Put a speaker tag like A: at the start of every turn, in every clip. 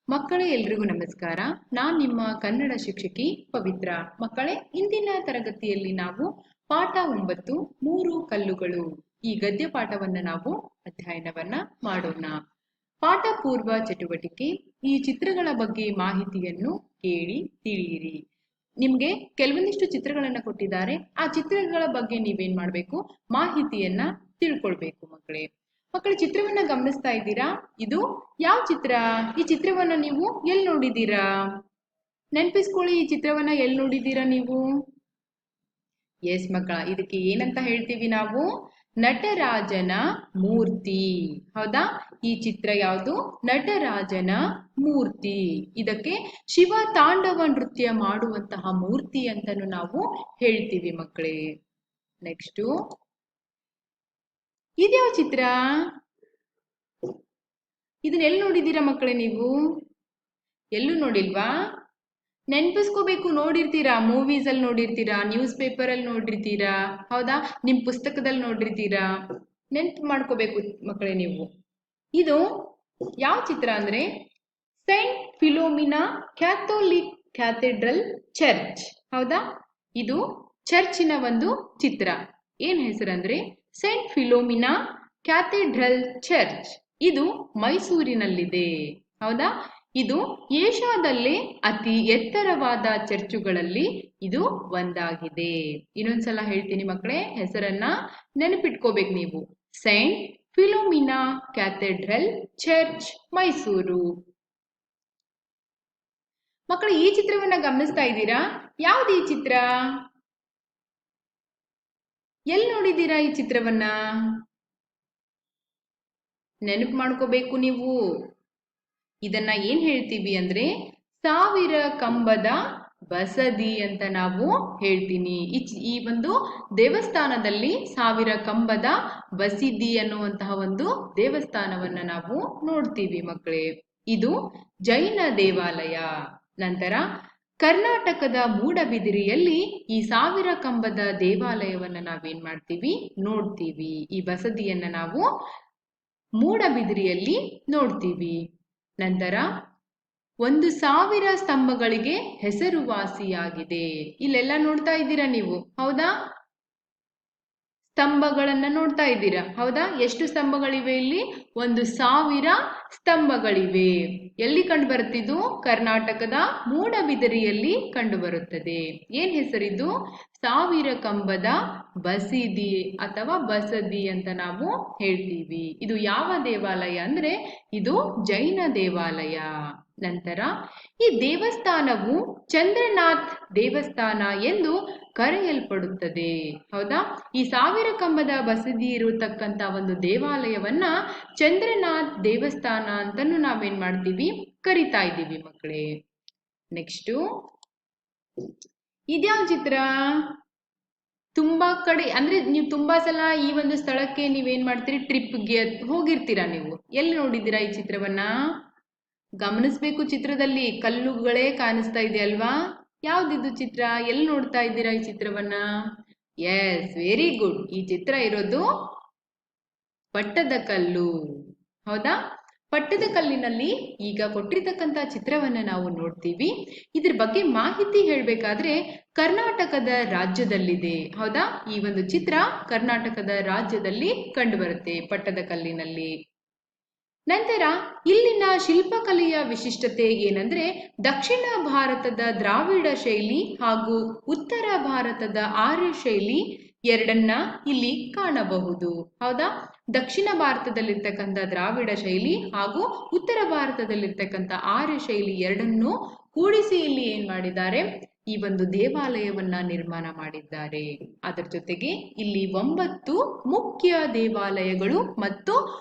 A: ಮಕ್ಕಳೇ ಎಲ್ರಿಗೂ ನಮಸ್ಕಾರ. ನಾನು ನಿಮ್ಮ ಕನ್ನಡ ಶಿಕ್ಷಕಿ ಪವಿತ್ರ. ಮಕ್ಕಳೇ, ಇಂದಿನ ತರಗತಿಯಲ್ಲಿ ನಾವು ಪಾಠ 9 ಮೂರು ಕಲ್ಲುಗಳು ಈ ಗದ್ಯ ಪಾಠವನ್ನ ನಾವು ಅಧ್ಯಯನವನ್ನ ಮಾಡೋಣ. ಪಾಠ ಪೂರ್ವ ಚಟುವಟಿಕೆ. ಈ ಚಿತ್ರಗಳ ಬಗ್ಗೆ ಮಾಹಿತಿಯನ್ನು ಕೇಳಿ ತಿಳಿಯಿರಿ. ನಿಮ್ಗೆ ಕೆಲವೊಂದಿಷ್ಟು ಚಿತ್ರಗಳನ್ನ ಕೊಟ್ಟಿದ್ದಾರೆ. ಆ ಚಿತ್ರಗಳ ಬಗ್ಗೆ ನೀವೇನ್ ಮಾಡ್ಬೇಕು, ಮಾಹಿತಿಯನ್ನ ತಿಳ್ಕೊಳ್ಬೇಕು ಮಕ್ಕಳೇ. ಮಕ್ಕಳು ಚಿತ್ರವನ್ನ ಗಮನಿಸ್ತಾ ಇದ್ದೀರಾ? ಇದು ಯಾವ ಚಿತ್ರ? ಈ ಚಿತ್ರವನ್ನ ನೀವು ಎಲ್ಲಿ ನೋಡಿದ್ದೀರಾ? ನೆನಪಿಸ್ಕೊಳ್ಳಿ, ಈ ಚಿತ್ರವನ್ನ ಎಲ್ಲಿ ನೋಡಿದ್ದೀರಾ ನೀವು? ಎಸ್ ಮಕ್ಕಳ, ಇದಕ್ಕೆ ಏನಂತ ಹೇಳ್ತೀವಿ ನಾವು? ನಟರಾಜನ ಮೂರ್ತಿ. ಹೌದಾ? ಈ ಚಿತ್ರ ಯಾವುದು? ನಟರಾಜನ ಮೂರ್ತಿ. ಇದಕ್ಕೆ ಶಿವ ತಾಂಡವ ನೃತ್ಯ ಮಾಡುವಂತಹ ಮೂರ್ತಿ ಅಂತನೂ ನಾವು ಹೇಳ್ತೀವಿ ಮಕ್ಕಳೇ. ನೆಕ್ಸ್ಟು, ಇದ್ಯಾವ ಚಿತ್ರ? ಇದನ್ನ ಎಲ್ಲಿ ನೋಡಿದ್ದೀರಾ ಮಕ್ಕಳೇ ನೀವು? ಎಲ್ಲೂ ನೋಡಿಲ್ವಾ? ನೆನ್ಪಿಸ್ಕೋಬೇಕು, ನೋಡಿರ್ತೀರಾ, ಮೂವೀಸ್ ಅಲ್ಲಿ ನೋಡಿರ್ತೀರಾ, ನ್ಯೂಸ್ ಪೇಪರ್ ಅಲ್ಲಿ ನೋಡಿರ್ತೀರಾ, ಹೌದಾ? ನಿಮ್ ಪುಸ್ತಕದಲ್ಲಿ ನೋಡಿರ್ತೀರಾ. ನೆನ್ಪು ಮಾಡ್ಕೋಬೇಕು ಮಕ್ಕಳೇ ನೀವು. ಇದು ಯಾವ ಚಿತ್ರ ಅಂದ್ರೆ Saint Philomena Catholic Cathedral church. ಹೌದಾ? ಇದು ಚರ್ಚಿನ ಒಂದು ಚಿತ್ರ. ಏನ್ ಹೆಸರಂದ್ರೆ ಸೈಂಟ್ ಫಿಲೋಮಿನಾ ಕ್ಯಾಥೆಡ್ರಲ್ ಚರ್ಚ್. ಇದು ಮೈಸೂರಿನಲ್ಲಿದೆ. ಹೌದಾ? ಇದು ಏಷ್ಯಾದಲ್ಲೇ ಅತಿ ಎತ್ತರವಾದ ಚರ್ಚುಗಳಲ್ಲಿ ಇದು ಒಂದಾಗಿದೆ. ಇನ್ನೊಂದ್ಸಲ ಹೇಳ್ತೀನಿ ಮಕ್ಕಳೇ, ಹೆಸರನ್ನ ನೆನಪಿಟ್ಕೋಬೇಕು ನೀವು. Saint Philomena Cathedral church, Mysuru. ಮಕ್ಕಳು, ಈ ಚಿತ್ರವನ್ನ ಗಮನಿಸ್ತಾ ಇದ್ದೀರಾ? ಯಾವ್ದು ಈ ಚಿತ್ರ? ಎಲ್ಲಿ ನೋಡಿದ್ದೀರಾ ಈ ಚಿತ್ರವನ್ನ? ನೆನಪು ಮಾಡ್ಕೋಬೇಕು ನೀವು. ಇದನ್ನ ಏನ್ ಹೇಳ್ತೀವಿ ಅಂದ್ರೆ ಸಾವಿರ ಕಂಬದ ಬಸದಿ ಅಂತ ನಾವು ಹೇಳ್ತೀನಿ. ಈ ಒಂದು ದೇವಸ್ಥಾನದಲ್ಲಿ ಸಾವಿರ ಕಂಬದ ಬಸದಿ ಅನ್ನುವಂತಹ ಒಂದು ದೇವಸ್ಥಾನವನ್ನ ನಾವು ನೋಡ್ತೀವಿ ಮಕ್ಕಳೇ. ಇದು ಜೈನ ದೇವಾಲಯ. ನಂತರ ಕರ್ನಾಟಕದ ಮೂಡಬಿದಿರೆಯಲ್ಲಿ ಈ ಸಾವಿರ ಕಂಬದ ದೇವಾಲಯವನ್ನ ನಾವೇನ್ ಮಾಡ್ತೀವಿ, ನೋಡ್ತೀವಿ. ಈ ಬಸದಿಯನ್ನ ನಾವು ಮೂಡಬಿದಿರೆಯಲ್ಲಿ ನೋಡ್ತೀವಿ. ನಂತರ 1,000 ಸ್ತಂಭಗಳಿಗೆ ಹೆಸರುವಾಸಿಯಾಗಿದೆ. ಇಲ್ಲೆಲ್ಲ ನೋಡ್ತಾ ಇದ್ದೀರಾ ನೀವು, ಹೌದಾ? ಸ್ತಂಭಗಳನ್ನ ನೋಡ್ತಾ ಇದ್ದೀರಾ, ಹೌದಾ? ಎಷ್ಟು ಸ್ತಂಭಗಳಿವೆ ಇಲ್ಲಿ? 1,000 ಸ್ತಂಭಗಳಿವೆ. ಎಲ್ಲಿ ಕಂಡು ಬರುತ್ತಿದ್ದು? ಕರ್ನಾಟಕದ ಮೂಡಬಿದಿರೆಯಲ್ಲಿ ಕಂಡು ಬರುತ್ತದೆ. ಏನ್ ಹೆಸರಿದ್ದು? ಸಾವಿರ ಕಂಬದ ಬಸದಿ ಅಥವಾ ಬಸದಿ ಅಂತ ನಾವು ಹೇಳ್ತೀವಿ. ಇದು ಯಾವ ದೇವಾಲಯ ಅಂದ್ರೆ ಇದು ಜೈನ ದೇವಾಲಯ. ನಂತರ ಈ ದೇವಸ್ಥಾನವು ಚಂದ್ರನಾಥ್ ದೇವಸ್ಥಾನ ಎಂದು ಕರೆಯಲ್ಪಡುತ್ತದೆ. ಹೌದಾ? ಈ ಸಾವಿರ ಕಂಬದ ಬಸದಿ ಇರತಕ್ಕಂತ ಒಂದು ದೇವಾಲಯವನ್ನ ಚಂದ್ರನಾಥ್ ದೇವಸ್ಥಾನ ಅಂತನೂ ನಾವೇನ್ ಮಾಡ್ತೀವಿ, ಕರಿತಾ ಇದ್ದೀವಿ ಮಕ್ಕಳೇ. ನೆಕ್ಸ್ಟು, ಇದ್ಯಾವ ಚಿತ್ರ? ತುಂಬಾ ಕಡೆ ಅಂದ್ರೆ ನೀವು ತುಂಬಾ ಸಲ ಈ ಒಂದು ಸ್ಥಳಕ್ಕೆ ನೀವೇನ್ ಮಾಡ್ತೀರಿ, ಟ್ರಿಪ್ಗೆ ಹೋಗಿರ್ತೀರಾ ನೀವು. ಎಲ್ಲಿ ನೋಡಿದ್ದೀರಾ ಈ ಚಿತ್ರವನ್ನ? ಗಮನಿಸ್ಬೇಕು, ಚಿತ್ರದಲ್ಲಿ ಕಲ್ಲುಗಳೇ ಕಾಣಿಸ್ತಾ ಇದೆ ಅಲ್ವಾ? ಯಾವ್ದಿದ್ದು ಚಿತ್ರ? ಎಲ್ಲಿ ನೋಡ್ತಾ ಇದ್ದೀರಾ ಈ ಚಿತ್ರವನ್ನ? Yes, very good. ಈ ಚಿತ್ರ ಇರೋದು ಪಟ್ಟದಕಲ್ಲು. ಹೌದಾ? ಪಟ್ಟದಕಲ್ಲಿನಲ್ಲಿ ಈಗ ಕೊಟ್ಟಿರ್ತಕ್ಕಂಥ ಚಿತ್ರವನ್ನ ನಾವು ನೋಡ್ತೀವಿ. ಇದ್ರ ಬಗ್ಗೆ ಮಾಹಿತಿ ಹೇಳ್ಬೇಕಾದ್ರೆ ಕರ್ನಾಟಕದ ರಾಜ್ಯದಲ್ಲಿದೆ. ಹೌದಾ? ಈ ಒಂದು ಚಿತ್ರ ಕರ್ನಾಟಕದ ರಾಜ್ಯದಲ್ಲಿ ಕಂಡು ಬರುತ್ತೆ, ಪಟ್ಟದಕಲ್ಲಿನಲ್ಲಿ. ನಂತರ ಇಲ್ಲಿನ ಶಿಲ್ಪಕಲೆಯ ವಿಶಿಷ್ಟತೆ ಏನಂದ್ರೆ ದಕ್ಷಿಣ ಭಾರತದ ದ್ರಾವಿಡ ಶೈಲಿ ಹಾಗೂ ಉತ್ತರ ಭಾರತದ ಆರ್ಯ ಶೈಲಿ ಎರಡನ್ನ ಇಲ್ಲಿ ಕಾಣಬಹುದು. ಹೌದಾ? ದಕ್ಷಿಣ ಭಾರತದಲ್ಲಿರ್ತಕ್ಕಂಥ ದ್ರಾವಿಡ ಶೈಲಿ ಹಾಗೂ ಉತ್ತರ ಭಾರತದಲ್ಲಿರ್ತಕ್ಕಂಥ ಆರ್ಯ ಶೈಲಿ ಎರಡನ್ನೂ ಕೂಡಿಸಿ ಇಲ್ಲಿ ಏನ್ ಮಾಡಿದ್ದಾರೆ, ಈ ಒಂದು ದೇವಾಲಯವನ್ನ ನಿರ್ಮಾಣ ಮಾಡಿದ್ದಾರೆ. ಅದರ ಜೊತೆಗೆ ಇಲ್ಲಿ 9 ಮುಖ್ಯ ದೇವಾಲಯಗಳು ಮತ್ತು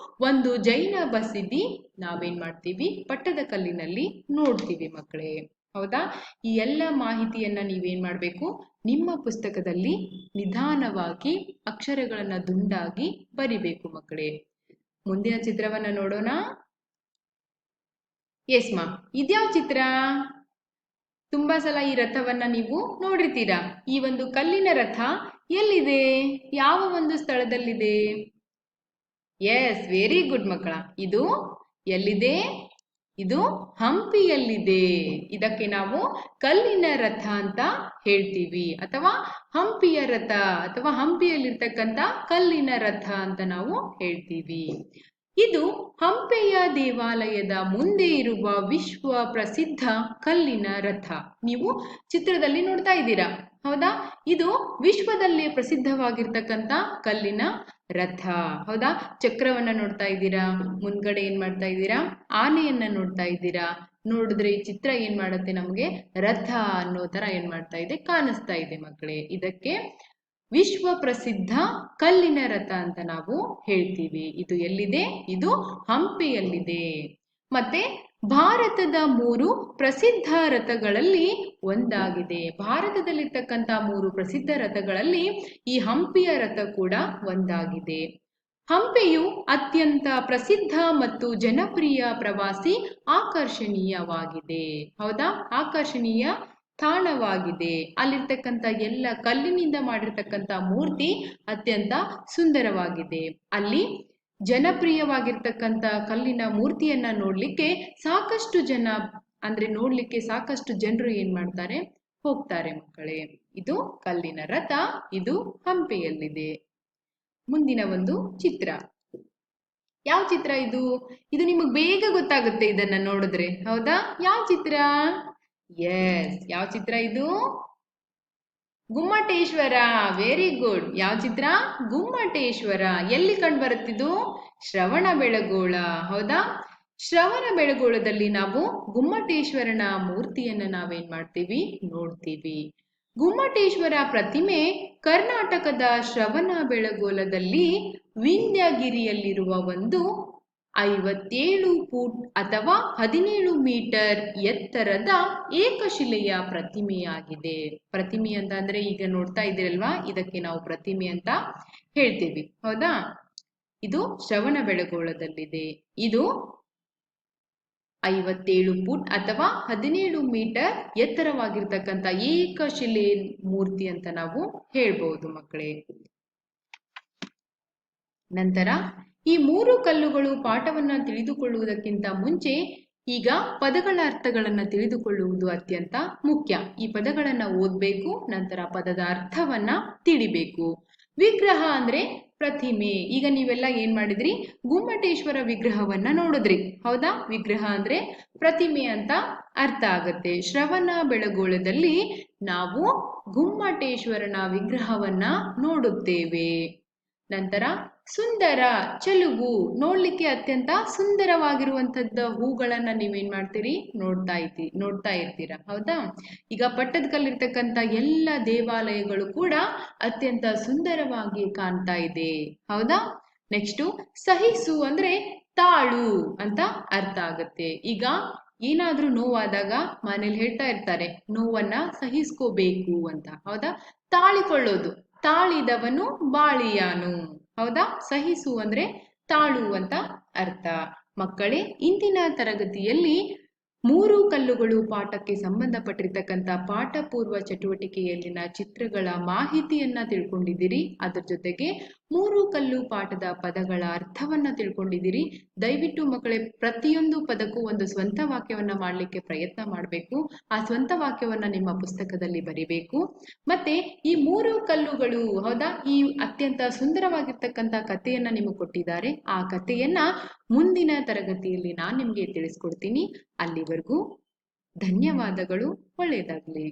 A: ಒಂದು ಜೈನ ಬಸದಿ ನಾವೇನ್ ಮಾಡ್ತೀವಿ, ಪಟ್ಟದಕಲ್ಲಿನಲ್ಲಿ ನೋಡ್ತೀವಿ ಮಕ್ಕಳೇ. ಹೌದಾ? ಈ ಎಲ್ಲ ಮಾಹಿತಿಯನ್ನ ನೀವೇನ್ ಮಾಡ್ಬೇಕು, ನಿಮ್ಮ ಪುಸ್ತಕದಲ್ಲಿ ನಿಧಾನವಾಗಿ ಅಕ್ಷರಗಳನ್ನ ದುಂಡಾಗಿ ಬರಿಬೇಕು ಮಕ್ಕಳೇ. ಮುಂದಿನ ಚಿತ್ರವನ್ನ ನೋಡೋಣ. ಎಸ್ ಮಾ, ಇದ್ಯಾವ ಚಿತ್ರ? ತುಂಬಾ ಸಲ ಈ ರಥವನ್ನ ನೀವು ನೋಡಿರ್ತೀರಾ. ಈ ಒಂದು ಕಲ್ಲಿನ ರಥ ಎಲ್ಲಿದೆ? ಯಾವ ಒಂದು ಸ್ಥಳದಲ್ಲಿದೆ? ಎಸ್, ವೆರಿ ಗುಡ್ ಮಕ್ಕಳ. ಇದು ಎಲ್ಲಿದೆ? ಇದು ಹಂಪಿಯಲ್ಲಿದೆ. ಇದಕ್ಕೆ ನಾವು ಕಲ್ಲಿನ ರಥ ಅಂತ ಹೇಳ್ತೀವಿ, ಅಥವಾ ಹಂಪಿಯ ರಥ, ಅಥವಾ ಹಂಪಿಯಲ್ಲಿರ್ತಕ್ಕಂಥ ಕಲ್ಲಿನ ರಥ ಅಂತ ನಾವು ಹೇಳ್ತೀವಿ. ಇದು ಹಂಪೆಯ ದೇವಾಲಯದ ಮುಂದೆ ಇರುವ ವಿಶ್ವ ಪ್ರಸಿದ್ಧ ಕಲ್ಲಿನ ರಥ. ನೀವು ಚಿತ್ರದಲ್ಲಿ ನೋಡ್ತಾ ಇದ್ದೀರಾ, ಹೌದಾ? ಇದು ವಿಶ್ವದಲ್ಲೇ ಪ್ರಸಿದ್ಧವಾಗಿರ್ತಕ್ಕಂಥ ಕಲ್ಲಿನ ರಥ, ಹೌದಾ? ಚಕ್ರವನ್ನ ನೋಡ್ತಾ ಇದ್ದೀರಾ, ಮುಂದ್ಗಡೆ ಏನ್ ಮಾಡ್ತಾ ಇದ್ದೀರಾ, ಆನೆಯನ್ನ ನೋಡ್ತಾ ಇದ್ದೀರಾ. ನೋಡಿದ್ರೆ ಈ ಚಿತ್ರ ಏನ್ ಮಾಡುತ್ತೆ, ನಮ್ಗೆ ರಥ ಅನ್ನೋ ತರ ಏನ್ ಮಾಡ್ತಾ ಇದೆ, ಕಾಣಿಸ್ತಾ ಇದೆ ಮಕ್ಕಳೇ. ಇದಕ್ಕೆ ವಿಶ್ವ ಪ್ರಸಿದ್ಧ ಕಲ್ಲಿನ ರಥ ಅಂತ ನಾವು ಹೇಳ್ತೀವಿ. ಇದು ಎಲ್ಲಿದೆ? ಇದು ಹಂಪಿಯಲ್ಲಿದೆ. ಮತ್ತೆ ಭಾರತದ 3 ಪ್ರಸಿದ್ಧ ರಥಗಳಲ್ಲಿ ಒಂದಾಗಿದೆ. ಭಾರತದಲ್ಲಿರ್ತಕ್ಕಂಥ 3 ಪ್ರಸಿದ್ಧ ರಥಗಳಲ್ಲಿ ಈ ಹಂಪಿಯ ರಥ ಕೂಡ ಒಂದಾಗಿದೆ. ಹಂಪಿಯು ಅತ್ಯಂತ ಪ್ರಸಿದ್ಧ ಮತ್ತು ಜನಪ್ರಿಯ ಪ್ರವಾಸಿ ಆಕರ್ಷಣೀಯವಾಗಿದೆ. ಹೌದಾ? ಆಕರ್ಷಣೀಯ ತಾಣವಾಗಿದೆ. ಅಲ್ಲಿರ್ತಕ್ಕಂಥ ಎಲ್ಲ ಕಲ್ಲಿನಿಂದ ಮಾಡಿರ್ತಕ್ಕಂಥ ಮೂರ್ತಿ ಅತ್ಯಂತ ಸುಂದರವಾಗಿದೆ. ಅಲ್ಲಿ ಜನಪ್ರಿಯವಾಗಿರ್ತಕ್ಕಂಥ ಕಲ್ಲಿನ ಮೂರ್ತಿಯನ್ನ ನೋಡ್ಲಿಕ್ಕೆ ಸಾಕಷ್ಟು ಜನ, ಅಂದ್ರೆ ನೋಡ್ಲಿಕ್ಕೆ ಸಾಕಷ್ಟು ಜನರು ಏನ್ ಮಾಡ್ತಾರೆ, ಹೋಗ್ತಾರೆ ಮಕ್ಕಳೇ. ಇದು ಕಲ್ಲಿನ ರಥ, ಇದು ಹಂಪಿಯಲ್ಲಿದೆ. ಮುಂದಿನ ಒಂದು ಚಿತ್ರ. ಯಾವ ಚಿತ್ರ ಇದು? ಇದು ನಿಮಗೆ ಬೇಗ ಗೊತ್ತಾಗುತ್ತೆ ಇದನ್ನ ನೋಡಿದ್ರೆ, ಹೌದಾ? ಯಾವ ಚಿತ್ರ? ಎಸ್, ಯಾವ ಚಿತ್ರ ಇದು? ಗುಮ್ಮಟೇಶ್ವರ. Very good. ಯಾವ ಚಿತ್ರ? ಗುಮ್ಮಟೇಶ್ವರ. ಎಲ್ಲಿ ಕಂಡು ಬರುತ್ತಿದ್ದು? ಶ್ರವಣಬೆಳಗೊಳ, ಹೌದಾ? ಶ್ರವಣಬೆಳಗೊಳದಲ್ಲಿ ನಾವು ಗುಮ್ಮಟೇಶ್ವರನ ಮೂರ್ತಿಯನ್ನ ನಾವೇನ್ ಮಾಡ್ತೀವಿ, ನೋಡ್ತೀವಿ. ಗುಮ್ಮಟೇಶ್ವರ ಪ್ರತಿಮೆ ಕರ್ನಾಟಕದ ಶ್ರವಣಬೆಳಗೊಳದಲ್ಲಿ ವಿಂಧ್ಯಗಿರಿಯಲ್ಲಿರುವ ಒಂದು 57 ಫೂಟ್ ಅಥವಾ 17 ಮೀಟರ್ ಎತ್ತರದ ಏಕಶಿಲೆಯ ಪ್ರತಿಮೆಯಾಗಿದೆ. ಪ್ರತಿಮೆ ಅಂತ ಅಂದ್ರೆ ಈಗ ನೋಡ್ತಾ ಇದ್ದೀರಲ್ವಾ, ಇದಕ್ಕೆ ನಾವು ಪ್ರತಿಮೆ ಅಂತ ಹೇಳ್ತೀವಿ, ಹೌದಾ? ಇದು ಶ್ರವಣಬೆಳಗೊಳದಲ್ಲಿದೆ. ಇದು 57 ಫೂಟ್ ಅಥವಾ 17 ಮೀಟರ್ ಎತ್ತರವಾಗಿರ್ತಕ್ಕಂಥ ಏಕಶಿಲೆ ಮೂರ್ತಿ ಅಂತ ನಾವು ಹೇಳ್ಬಹುದು ಮಕ್ಕಳೇ. ನಂತರ ಈ 3 ಕಲ್ಲುಗಳು ಪಾಠವನ್ನ ತಿಳಿದುಕೊಳ್ಳುವುದಕ್ಕಿಂತ ಮುಂಚೆ ಈಗ ಪದಗಳ ಅರ್ಥಗಳನ್ನ ತಿಳಿದುಕೊಳ್ಳುವುದು ಅತ್ಯಂತ ಮುಖ್ಯ. ಈ ಪದಗಳನ್ನ ಓದ್ಬೇಕು, ನಂತರ ಪದದ ಅರ್ಥವನ್ನ ತಿಳಿಬೇಕು. ವಿಗ್ರಹ ಅಂದ್ರೆ ಪ್ರತಿಮೆ. ಈಗ ನೀವೆಲ್ಲ ಏನ್ ಮಾಡಿದ್ರಿ, ಗುಮ್ಮಟೇಶ್ವರ ವಿಗ್ರಹವನ್ನ ನೋಡಿದ್ರಿ, ಹೌದಾ? ವಿಗ್ರಹ ಅಂದ್ರೆ ಪ್ರತಿಮೆ ಅಂತ ಅರ್ಥ ಆಗತ್ತೆ. ಶ್ರವಣಬೆಳಗೊಳದಲ್ಲಿ ನಾವು ಗುಮ್ಮಟೇಶ್ವರನ ವಿಗ್ರಹವನ್ನ ನೋಡುತ್ತೇವೆ. ನಂತರ ಸುಂದರ, ಚೆಲುವು, ನೋಡ್ಲಿಕ್ಕೆ ಅತ್ಯಂತ ಸುಂದರವಾಗಿರುವಂತದ್ದ ಹೂಗಳನ್ನ ನೀವೇನ್ ಮಾಡ್ತೀರಿ, ನೋಡ್ತಾ ಇರ್ತೀರಾ, ಹೌದಾ? ಈಗ ಪಟ್ಟದಕಲ್ಲಿರ್ತಕ್ಕಂಥ ಎಲ್ಲ ದೇವಾಲಯಗಳು ಕೂಡ ಅತ್ಯಂತ ಸುಂದರವಾಗಿ ಕಾಣ್ತಾ ಇದೆ, ಹೌದಾ? ನೆಕ್ಸ್ಟು ಸಹಿಸು ಅಂದ್ರೆ ತಾಳು ಅಂತ ಅರ್ಥ ಆಗತ್ತೆ. ಈಗ ಏನಾದ್ರೂ ನೋವಾದಾಗ ಮನೇಲಿ ಹೇಳ್ತಾ ಇರ್ತಾರೆ, ನೋವನ್ನ ಸಹಿಸ್ಕೋಬೇಕು ಅಂತ, ಹೌದಾ? ತಾಳಿಕೊಳ್ಳೋದು, ತಾಳಿದವನು ಬಾಳಿಯಾನು, ಹೌದಾ? ಸಹಿಸು ಅಂದ್ರೆ ತಾಳು ಅಂತ ಅರ್ಥ. ಮಕ್ಕಳೇ, ಇಂದಿನ ತರಗತಿಯಲ್ಲಿ 3 ಕಲ್ಲುಗಳು ಪಾಠಕ್ಕೆ ಸಂಬಂಧಪಟ್ಟಿರ್ತಕ್ಕಂಥ ಪಾಠ ಪೂರ್ವ ಚಟುವಟಿಕೆಯಲ್ಲಿನ ಚಿತ್ರಗಳ ಮಾಹಿತಿಯನ್ನ ತಿಳ್ಕೊಂಡಿದ್ದೀರಿ. ಅದರ ಜೊತೆಗೆ 3 ಕಲ್ಲು ಪಾಠದ ಪದಗಳ ಅರ್ಥವನ್ನ ತಿಳ್ಕೊಂಡಿದ್ದೀರಿ. ದಯವಿಟ್ಟು ಮಕ್ಕಳೇ, ಪ್ರತಿಯೊಂದು ಪದಕ್ಕೂ ಒಂದು ಸ್ವಂತ ವಾಕ್ಯವನ್ನ ಮಾಡಲಿಕ್ಕೆ ಪ್ರಯತ್ನ ಮಾಡಬೇಕು. ಆ ಸ್ವಂತ ವಾಕ್ಯವನ್ನ ನಿಮ್ಮ ಪುಸ್ತಕದಲ್ಲಿ ಬರಿಬೇಕು. ಮತ್ತೆ ಈ 3 ಕಲ್ಲುಗಳು, ಹೌದಾ, ಈ ಅತ್ಯಂತ ಸುಂದರವಾಗಿರ್ತಕ್ಕಂಥ ಕಥೆಯನ್ನ ನಿಮಗೆ ಕೊಟ್ಟಿದ್ದಾರೆ. ಆ ಕಥೆಯನ್ನ ಮುಂದಿನ ತರಗತಿಯಲ್ಲಿ ನಾನು ನಿಮಗೆ ತಿಳಿಸ್ಕೊಡ್ತೀನಿ. ಅಲ್ಲಿವರೆಗೂ ಧನ್ಯವಾದಗಳು. ಒಳ್ಳೆಯದಾಗಲಿ.